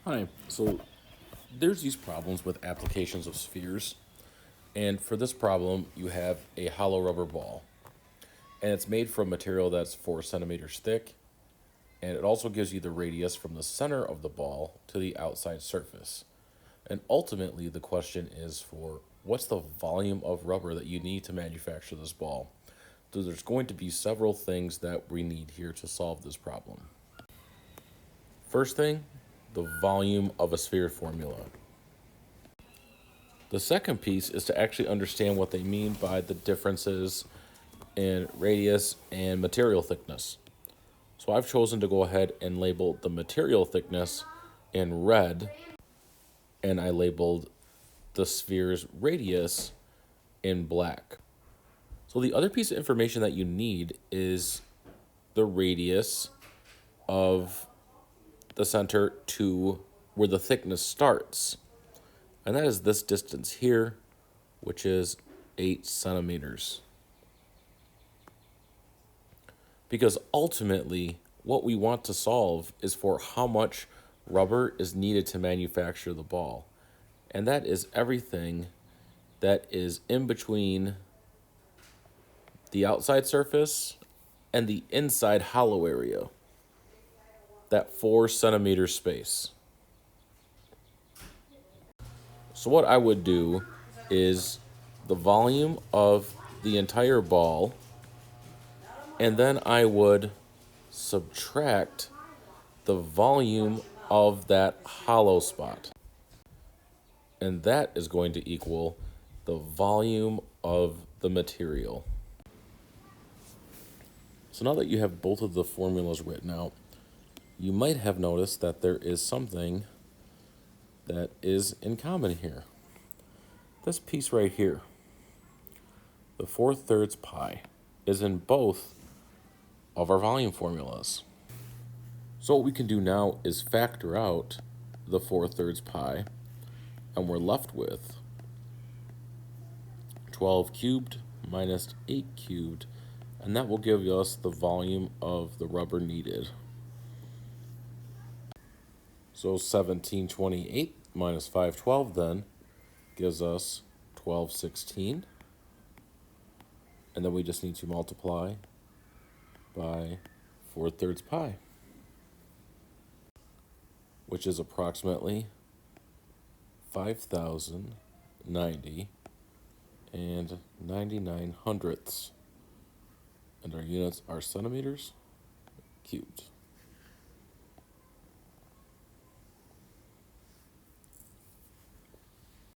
Hi. So there's these problems with applications of spheres. And for this problem, you have a hollow rubber ball. And it's made from material that's 4 centimeters thick. And it also gives you the radius from the center of the ball to the outside surface. And ultimately, the question is for what's the volume of rubber that you need to manufacture this ball? So there's going to be several things that we need here to solve this problem. First thing, the volume of a sphere formula. The second piece is to actually understand what they mean by the differences in radius and material thickness. So I've chosen to go ahead and label the material thickness in red, and I labeled the sphere's radius in black. So the other piece of information that you need is the radius of the center to where the thickness starts. And that is this distance here, which is 8 centimeters. Because ultimately, what we want to solve is for how much rubber is needed to manufacture the ball. And that is everything that is in between the outside surface and the inside hollow area, that 4 centimeter space. So what I would do is the volume of the entire ball, and then I would subtract the volume of that hollow spot. And that is going to equal the volume of the material. So now that you have both of the formulas written out, you might have noticed that there is something that is in common here. This piece right here, the 4/3 pi, is in both of our volume formulas. So what we can do now is factor out the 4/3 pi, and we're left with 12 cubed minus 8 cubed, and that will give us the volume of the rubber needed. So 1728 minus 512 then gives us 1216, and then we just need to multiply by 4/3 pi, which is approximately 5,090 and 99 hundredths, and our units are centimeters cubed.